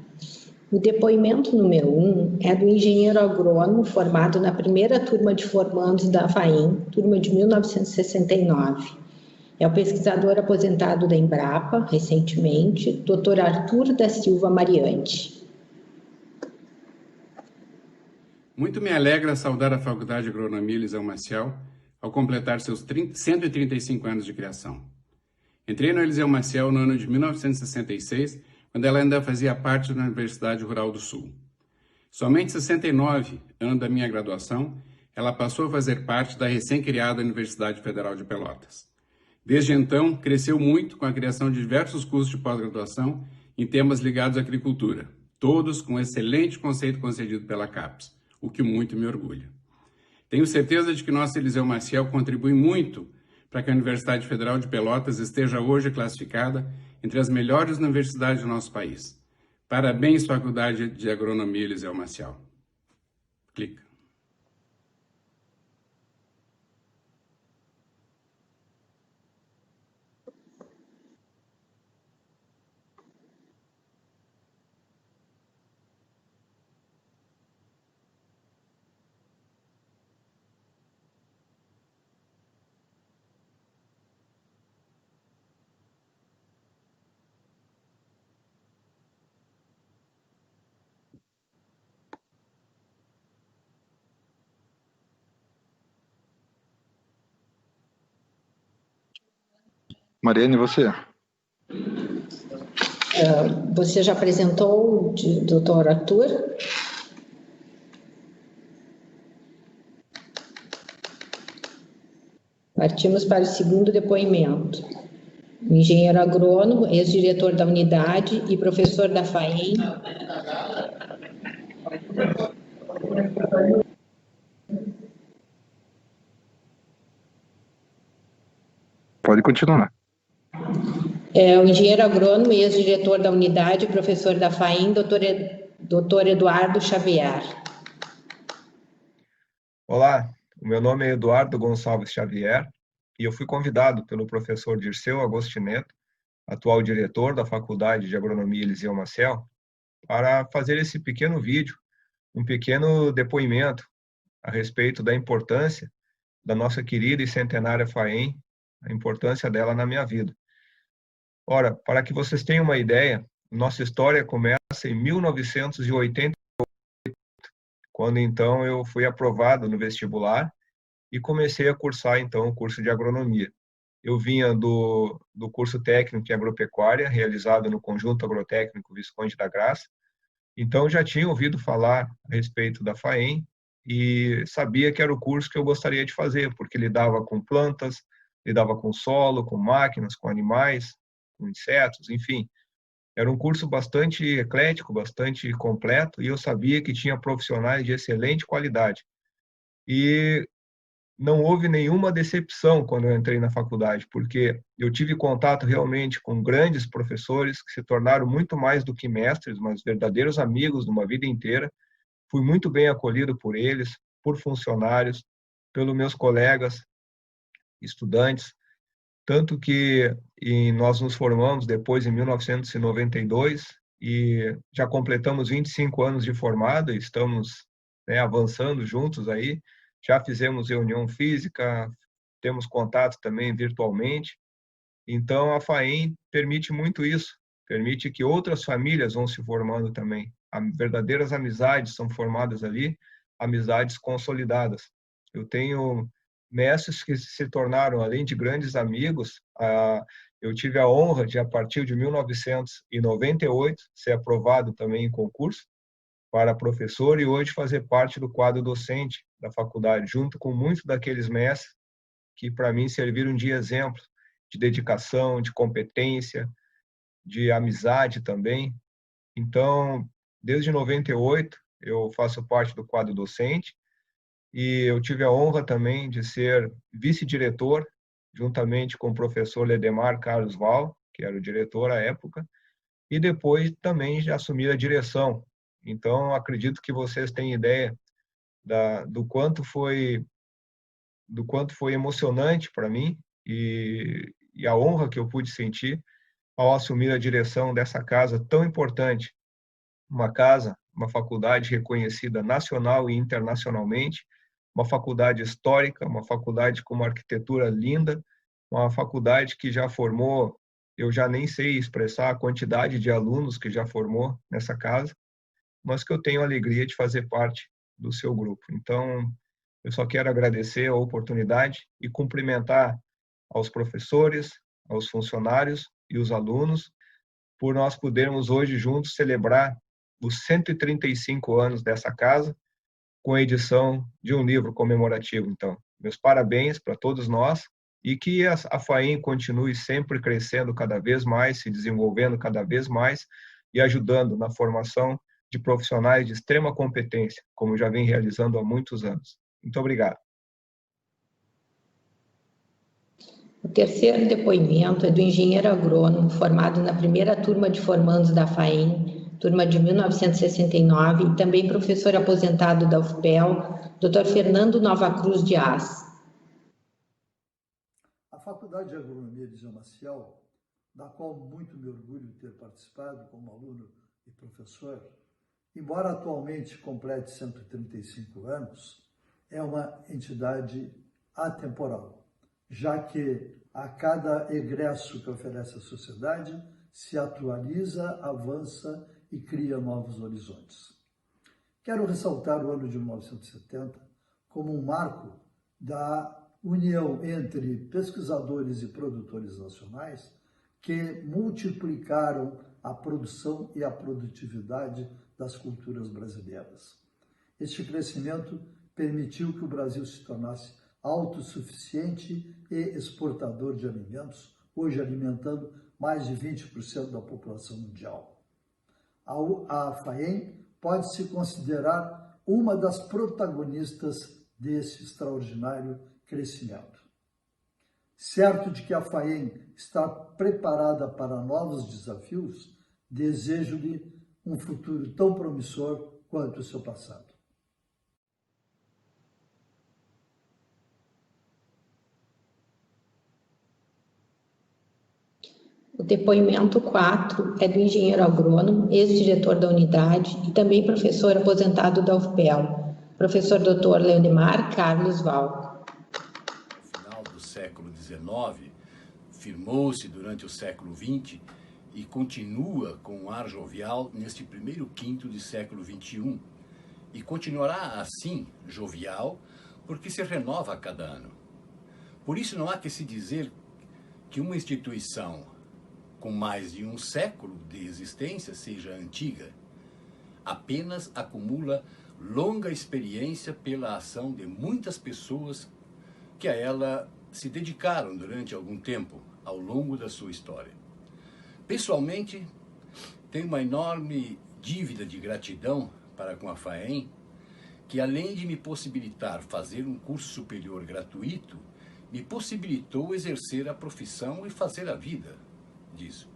O depoimento número 1 é do engenheiro agrônomo formado na primeira turma de formandos da FAEM, turma de 1969. É o pesquisador aposentado da Embrapa, recentemente, Dr. Arthur da Silva Mariante. Muito me alegra saudar a Faculdade de Agronomia Eliseu Maciel ao completar seus 135 anos de criação. Entrei no Eliseu Maciel no ano de 1966, quando ela ainda fazia parte da Universidade Rural do Sul. Somente em 69, ano da minha graduação, ela passou a fazer parte da recém-criada Universidade Federal de Pelotas. Desde então, cresceu muito com a criação de diversos cursos de pós-graduação em temas ligados à agricultura, todos com excelente conceito concedido pela CAPES, o que muito me orgulha. Tenho certeza de que nossa Eliseu Maciel contribui muito para que a Universidade Federal de Pelotas esteja hoje classificada entre as melhores universidades do nosso país. Parabéns, Faculdade de Agronomia Eliseu Maciel. Clica. Mariane, você? Você já apresentou o Dr. Arthur? Partimos para o segundo depoimento. O engenheiro agrônomo, ex-diretor da unidade e professor da FAEM, Pode continuar. O engenheiro agrônomo e ex-diretor da unidade, professor da FAIM, doutor Eduardo Xavier. Olá, o meu nome é Eduardo Gonçalves Xavier e eu fui convidado pelo professor Dirceu Agostineto, atual diretor da Faculdade de Agronomia Eliseu Maciel, para fazer esse pequeno vídeo, um pequeno depoimento a respeito da importância da nossa querida e centenária FAEM, a importância dela na minha vida. Ora, para que vocês tenham uma ideia, nossa história começa em 1988, quando então eu fui aprovado no vestibular e comecei a cursar então o curso de agronomia. Eu vinha do curso técnico em agropecuária, realizado no Conjunto Agrotécnico Visconde da Graça, então já tinha ouvido falar a respeito da FAEM e sabia que era o curso que eu gostaria de fazer, porque lidava com plantas, lidava com solo, com máquinas, com animais, com insetos, enfim. Era um curso bastante eclético, bastante completo, e eu sabia que tinha profissionais de excelente qualidade. E não houve nenhuma decepção quando eu entrei na faculdade, porque eu tive contato realmente com grandes professores que se tornaram muito mais do que mestres, mas verdadeiros amigos de uma vida inteira. Fui muito bem acolhido por eles, por funcionários, pelos meus colegas, estudantes, tanto que nós nos formamos depois em 1992 e já completamos 25 anos de formado, e estamos avançando juntos aí, já fizemos reunião física, temos contato também virtualmente, então a FAEM permite muito isso, permite que outras famílias vão se formando também, verdadeiras amizades são formadas ali, amizades consolidadas. Eu tenho mestres que se tornaram, além de grandes amigos, eu tive a honra de, a partir de 1998, ser aprovado também em concurso para professor e hoje fazer parte do quadro docente da faculdade, junto com muitos daqueles mestres que, para mim, serviram de exemplo de dedicação, de competência, de amizade também. Então, desde 98, eu faço parte do quadro docente, e eu tive a honra também de ser vice-diretor, juntamente com o professor Ledemar Carlos Val, que era o diretor à época, e depois também de assumir a direção. Então, acredito que vocês têm ideia do quanto foi emocionante para mim e a honra que eu pude sentir ao assumir a direção dessa casa tão importante, uma faculdade reconhecida nacional e internacionalmente, uma faculdade histórica, uma faculdade com uma arquitetura linda, uma faculdade que já formou, eu já nem sei expressar a quantidade de alunos que já formou nessa casa, mas que eu tenho a alegria de fazer parte do seu grupo. Então, eu só quero agradecer a oportunidade e cumprimentar aos professores, aos funcionários e os alunos por nós podermos hoje juntos celebrar os 135 anos dessa casa, com a edição de um livro comemorativo. Então, meus parabéns para todos nós e que a FAEM continue sempre crescendo cada vez mais, se desenvolvendo cada vez mais e ajudando na formação de profissionais de extrema competência, como já vem realizando há muitos anos. Muito obrigado. O terceiro depoimento é do engenheiro agrônomo formado na primeira turma de formandos da FAEM, turma de 1969, e também professor aposentado da UFPEL, Dr. Fernando Nova Cruz de Ás. A Faculdade de Agronomia Eliseu Maciel, da qual muito me orgulho de ter participado como aluno e professor, embora atualmente complete 135 anos, é uma entidade atemporal, já que a cada egresso que oferece à sociedade se atualiza, avança e cria novos horizontes. Quero ressaltar o ano de 1970 como um marco da união entre pesquisadores e produtores nacionais que multiplicaram a produção e a produtividade das culturas brasileiras. Este crescimento permitiu que o Brasil se tornasse autossuficiente e exportador de alimentos, hoje alimentando mais de 20% da população mundial. A FAEM pode-se considerar uma das protagonistas desse extraordinário crescimento. Certo de que a FAEM está preparada para novos desafios, desejo-lhe um futuro tão promissor quanto o seu passado. O depoimento 4 é do engenheiro agrônomo, ex-diretor da unidade e também professor aposentado da UFPEL, professor Dr. Leonimar Carlos Val. No final do século XIX, firmou-se durante o século XX e continua com um ar jovial neste primeiro quinto de século XXI. E continuará assim, jovial, porque se renova a cada ano. Por isso não há que se dizer que uma instituição com mais de um século de existência seja antiga. Apenas acumula longa experiência pela ação de muitas pessoas que a ela se dedicaram durante algum tempo ao longo da sua história. Pessoalmente, tenho uma enorme dívida de gratidão para com a FAEM, que além de me possibilitar fazer um curso superior gratuito, me possibilitou exercer a profissão e fazer a vida disso.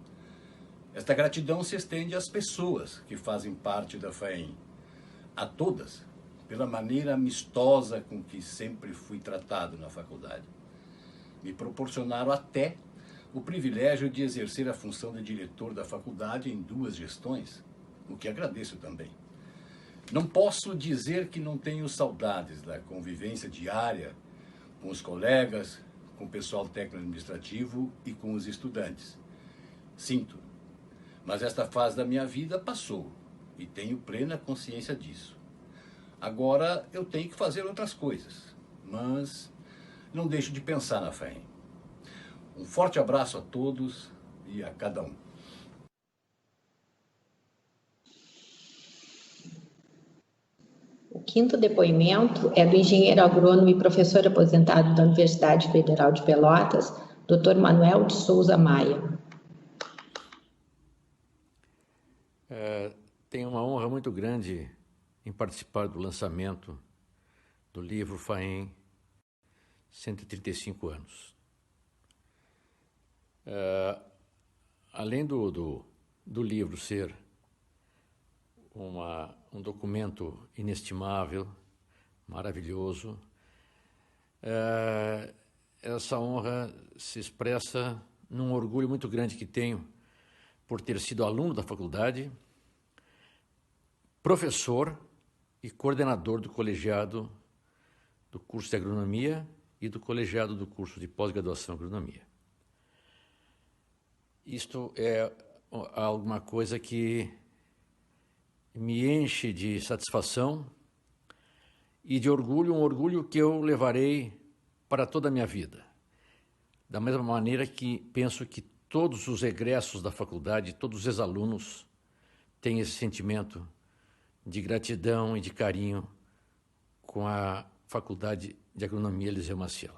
Esta gratidão se estende às pessoas que fazem parte da FAEM, a todas, pela maneira amistosa com que sempre fui tratado na faculdade. Me proporcionaram até o privilégio de exercer a função de diretor da faculdade em 2 gestões, o que agradeço também. Não posso dizer que não tenho saudades da convivência diária com os colegas, com o pessoal técnico-administrativo e com os estudantes. Sinto, mas esta fase da minha vida passou e tenho plena consciência disso. Agora eu tenho que fazer outras coisas, mas não deixo de pensar na FAEM. Um forte abraço a todos e a cada um. O 5º depoimento é do engenheiro agrônomo e professor aposentado da Universidade Federal de Pelotas, Dr. Manuel de Souza Maia. Tenho uma honra muito grande em participar do lançamento do livro FAEM 135 anos. Além do livro ser um documento inestimável, maravilhoso, essa honra se expressa num orgulho muito grande que tenho por ter sido aluno da faculdade, professor e coordenador do colegiado do curso de agronomia e do colegiado do curso de pós-graduação em agronomia. Isto é alguma coisa que me enche de satisfação e de orgulho, um orgulho que eu levarei para toda a minha vida. Da mesma maneira que penso que todos os egressos da faculdade, todos os ex-alunos têm esse sentimento de gratidão e de carinho com a Faculdade de Agronomia Eliseu Maciel.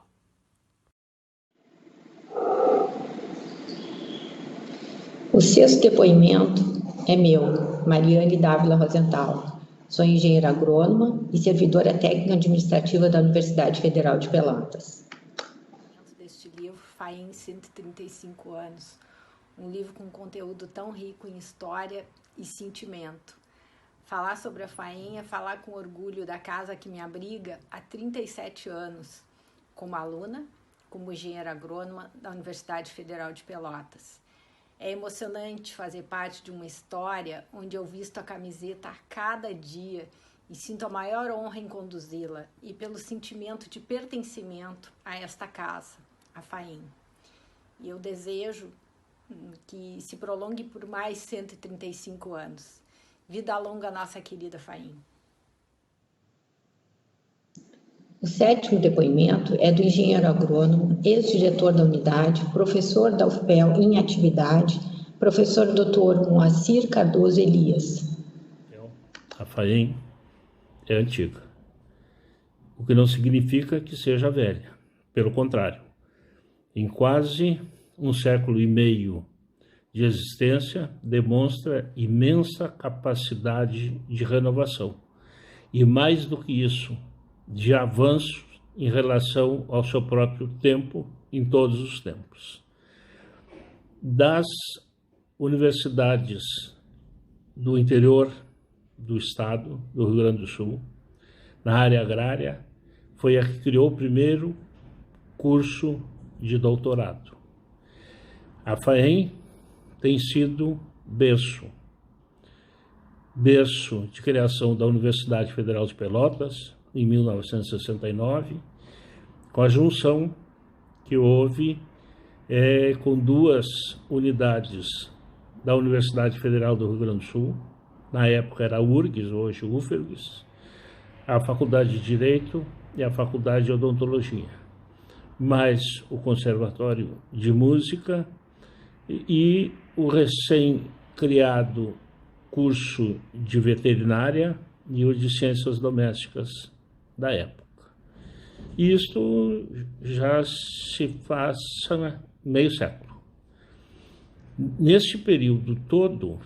O 6º depoimento é meu, Mariane Dávila Rosenthal. Sou engenheira agrônoma e servidora técnica administrativa da Universidade Federal de Pelotas. Deste livro, FAEM 135 anos, um livro com conteúdo tão rico em história e sentimento. Falar sobre a FAEM é falar com orgulho da casa que me abriga há 37 anos, como aluna, como engenheira agrônoma da Universidade Federal de Pelotas. É emocionante fazer parte de uma história onde eu visto a camiseta a cada dia e sinto a maior honra em conduzi-la e pelo sentimento de pertencimento a esta casa, a FAEM. E eu desejo que se prolongue por mais 135 anos. Vida longa, nossa querida FAEM. O 7º depoimento é do engenheiro agrônomo, ex-diretor da unidade, professor da UFPEL em atividade, professor Dr. Moacir Cardoso Elias. A FAEM é antiga, o que não significa que seja velha. Pelo contrário, em quase 1,5 séculos de de existência demonstra imensa capacidade de renovação. E mais do que isso, de avanço em relação ao seu próprio tempo, em todos os tempos. Das universidades do interior do estado do Rio Grande do Sul, na área agrária, foi a que criou o primeiro curso de doutorado. A FAEM tem sido berço de criação da Universidade Federal de Pelotas, em 1969, com a junção que houve com duas unidades da Universidade Federal do Rio Grande do Sul, na época era a URGS, hoje UFRGS, a Faculdade de Direito e a Faculdade de Odontologia, mais o Conservatório de Música e o recém-criado curso de Veterinária e o de Ciências Domésticas da época. Isto já se faz meio século. Neste período todo,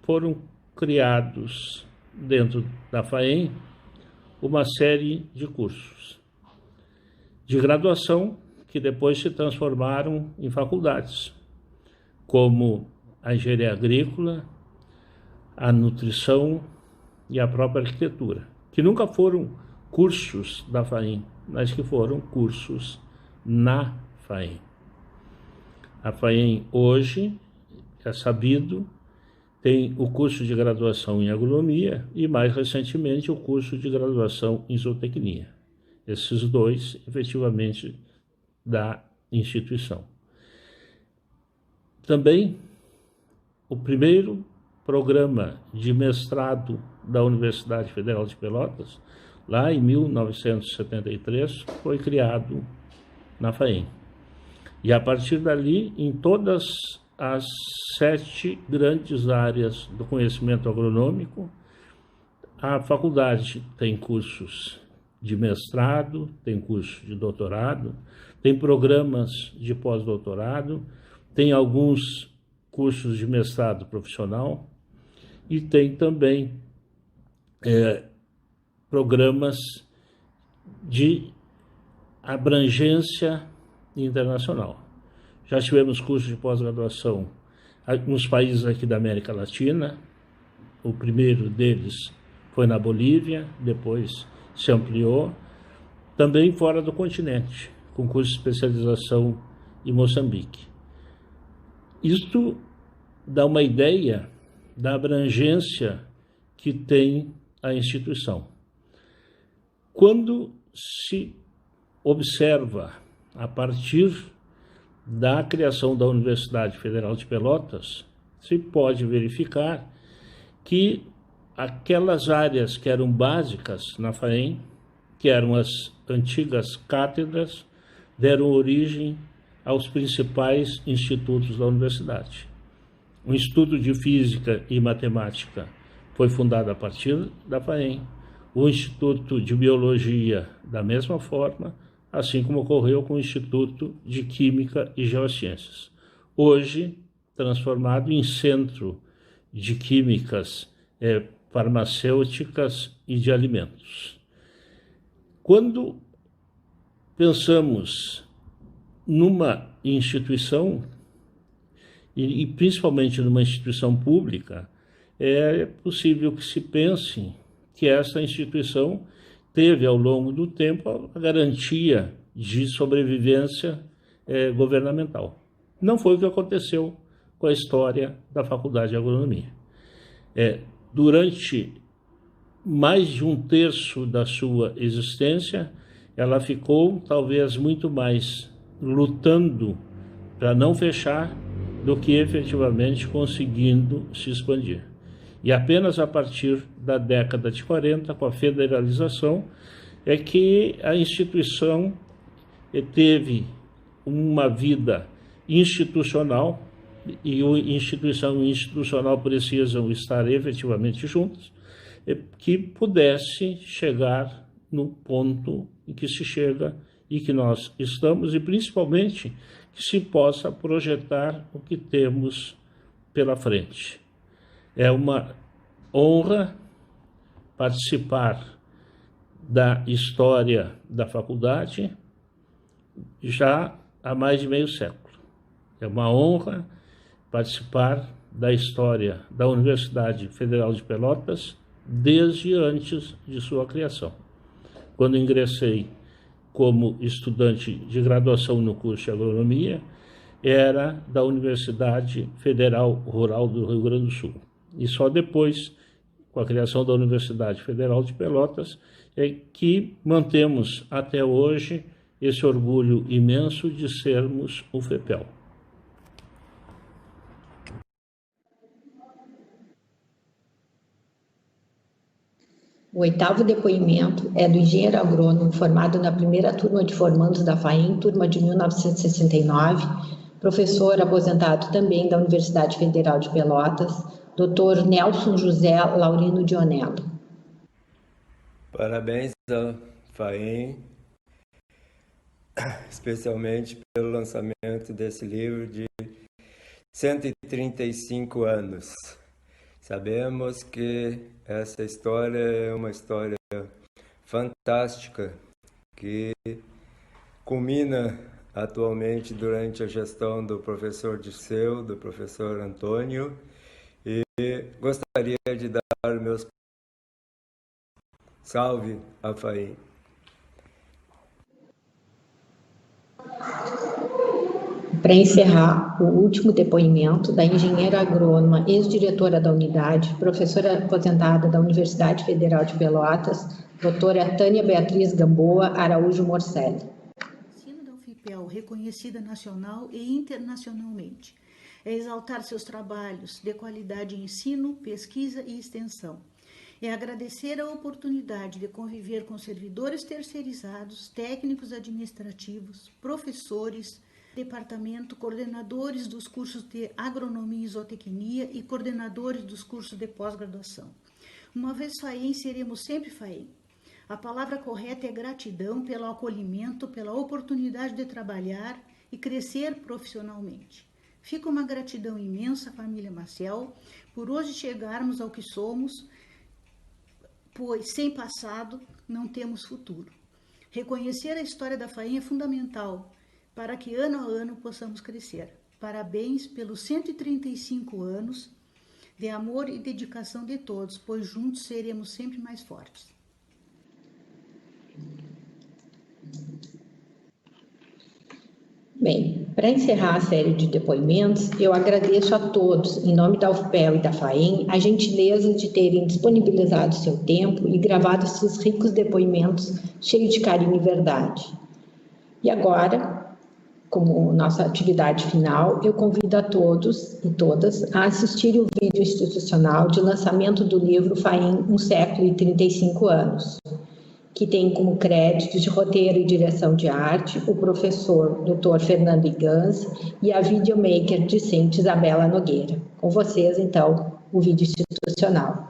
foram criados dentro da FAEM uma série de cursos de graduação que depois se transformaram em faculdades, como a engenharia agrícola, a nutrição e a própria arquitetura, que nunca foram cursos da FAEM, mas que foram cursos na FAEM. A FAEM hoje, é sabido, tem o curso de graduação em agronomia e, mais recentemente, o curso de graduação em zootecnia. Esses dois, efetivamente, da instituição. Também, o primeiro programa de mestrado da Universidade Federal de Pelotas, lá em 1973, foi criado na FAEM. E, a partir dali, em todas as 7 grandes áreas do conhecimento agronômico, a faculdade tem cursos de mestrado, tem cursos de doutorado, tem programas de pós-doutorado, tem alguns cursos de mestrado profissional e tem também programas de abrangência internacional. Já tivemos cursos de pós-graduação nos países aqui da América Latina. O primeiro deles foi na Bolívia, depois se ampliou. Também fora do continente, com curso de especialização em Moçambique. Isto dá uma ideia da abrangência que tem a instituição. Quando se observa, a partir da criação da Universidade Federal de Pelotas, se pode verificar que aquelas áreas que eram básicas na FAEM, que eram as antigas cátedras, deram origem aos principais institutos da universidade. O Instituto de Física e Matemática foi fundado a partir da FAEM, o Instituto de Biologia da mesma forma, assim como ocorreu com o Instituto de Química e Geociências, hoje transformado em Centro de Químicas Farmacêuticas e de Alimentos. Quando pensamos numa instituição, e principalmente numa instituição pública, é possível que se pense que essa instituição teve, ao longo do tempo, a garantia de sobrevivência governamental. Não foi o que aconteceu com a história da Faculdade de Agronomia. Durante mais de 1/3 da sua existência, ela ficou, talvez, muito mais lutando para não fechar do que efetivamente conseguindo se expandir. E apenas a partir da década de 40, com a federalização, é que a instituição teve uma vida institucional, e a instituição e institucional precisam estar efetivamente juntos, que pudesse chegar no ponto em que se chega e que nós estamos, e principalmente que se possa projetar o que temos pela frente. É uma honra participar da história da faculdade já há mais de meio século. É uma honra participar da história da Universidade Federal de Pelotas desde antes de sua criação. Quando ingressei como estudante de graduação no curso de agronomia, era da Universidade Federal Rural do Rio Grande do Sul. E só depois, com a criação da Universidade Federal de Pelotas, é que mantemos até hoje esse orgulho imenso de sermos o FEPEL. O 8º depoimento é do engenheiro agrônomo formado na primeira turma de formandos da FAEM, turma de 1969, professor aposentado também da Universidade Federal de Pelotas, Dr. Nelson José Laurino Dionello. Parabéns à FAEM, especialmente pelo lançamento desse livro de 135 anos. Sabemos que essa história é uma história fantástica que culmina atualmente durante a gestão do professor Dirceu, do professor Antônio, e gostaria de dar meus salve à FAEM. Para encerrar, o último depoimento da engenheira agrônoma, ex-diretora da unidade, professora aposentada da Universidade Federal de Pelotas, doutora Tânia Beatriz Gamboa Araújo Morcelli. Ensino da UFPEL, reconhecida nacional e internacionalmente, é exaltar seus trabalhos de qualidade em ensino, pesquisa e extensão. É agradecer a oportunidade de conviver com servidores terceirizados, técnicos administrativos, professores, departamento, coordenadores dos cursos de agronomia e zootecnia e coordenadores dos cursos de pós-graduação. Uma vez FAEM, seremos sempre FAEM. A palavra correta é gratidão pelo acolhimento, pela oportunidade de trabalhar e crescer profissionalmente. Fica uma gratidão imensa, família Maciel, por hoje chegarmos ao que somos, pois sem passado não temos futuro. Reconhecer a história da FAEM é fundamental para que ano a ano possamos crescer. Parabéns pelos 135 anos de amor e dedicação de todos, pois juntos seremos sempre mais fortes. Bem, para encerrar a série de depoimentos, eu agradeço a todos, em nome da UFPEL e da FAEM, a gentileza de terem disponibilizado seu tempo e gravado esses ricos depoimentos cheios de carinho e verdade. E agora, como nossa atividade final, eu convido a todos e todas a assistirem o vídeo institucional de lançamento do livro FAEM, 1 século e 35 anos, que tem como créditos de roteiro e direção de arte o professor Dr. Fernando Igans e a videomaker discente Isabela Nogueira. Com vocês, então, o vídeo institucional.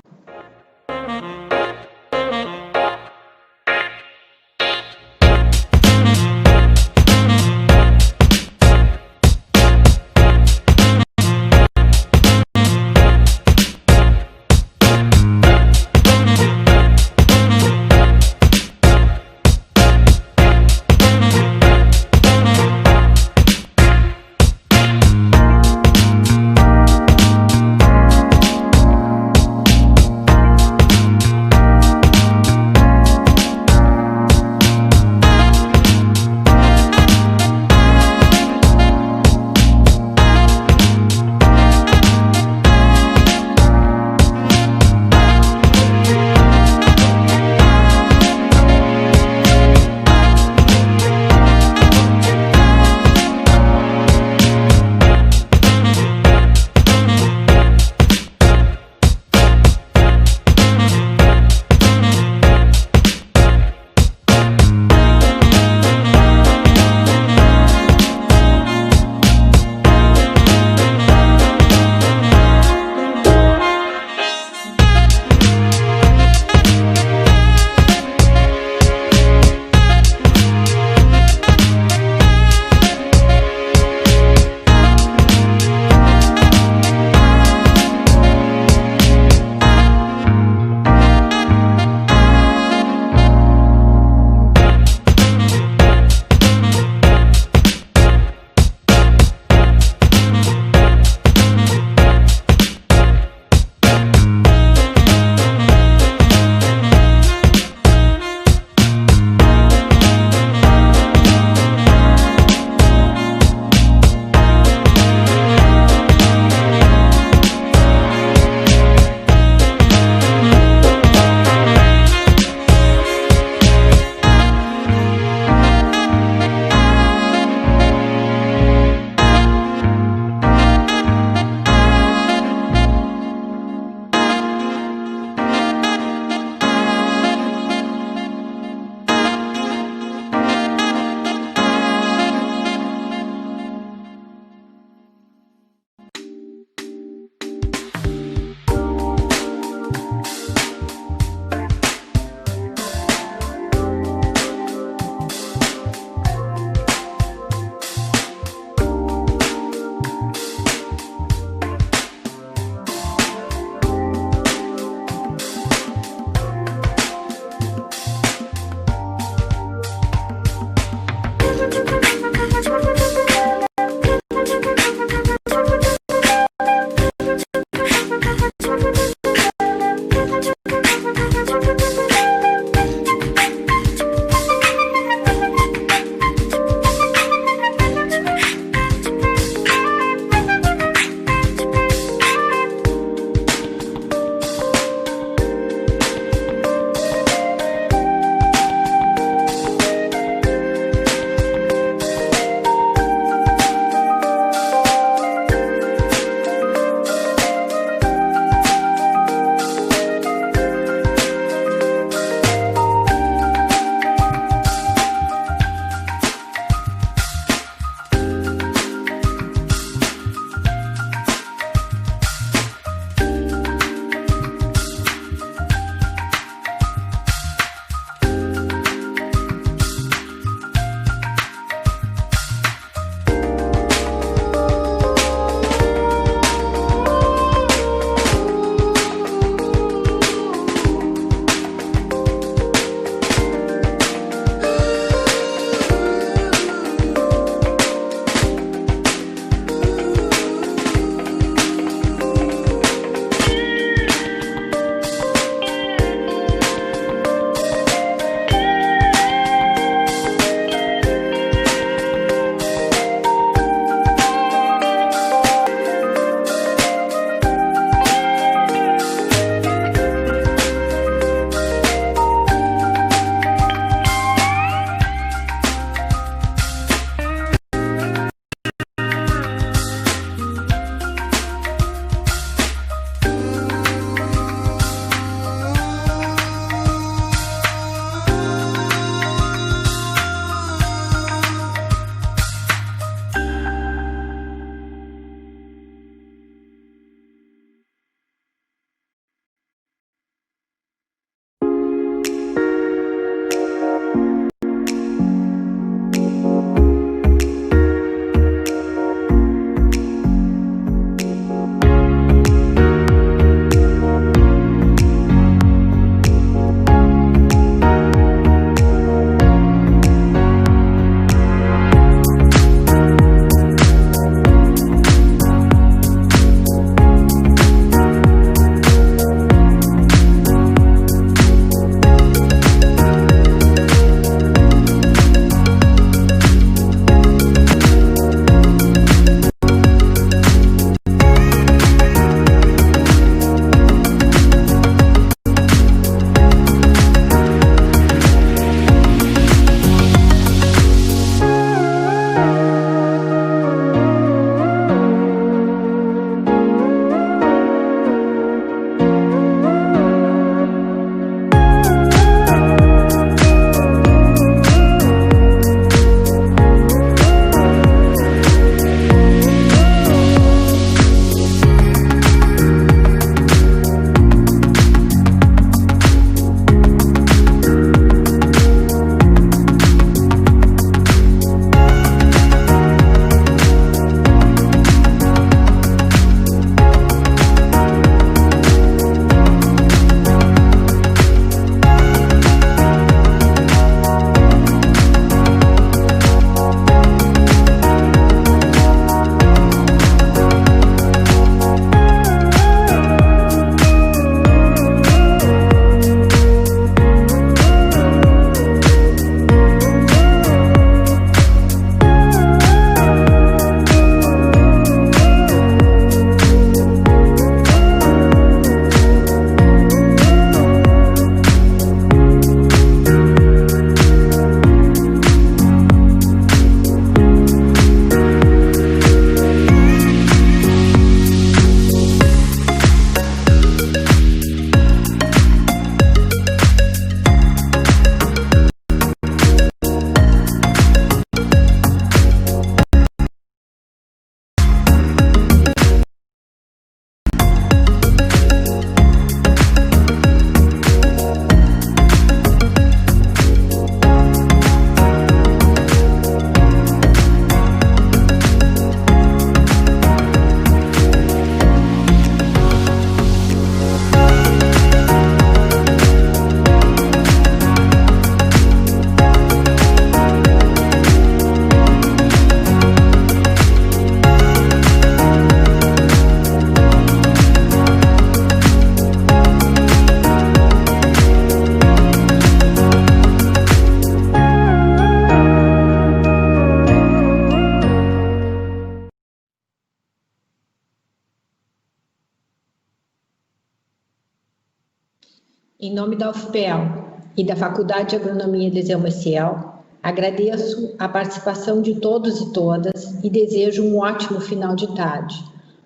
Em nome da UFPEL e da Faculdade de Agronomia Eliseu Maciel, agradeço a participação de todos e todas e desejo um ótimo final de tarde.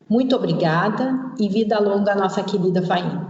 Muito obrigada e vida longa à nossa querida FAIM.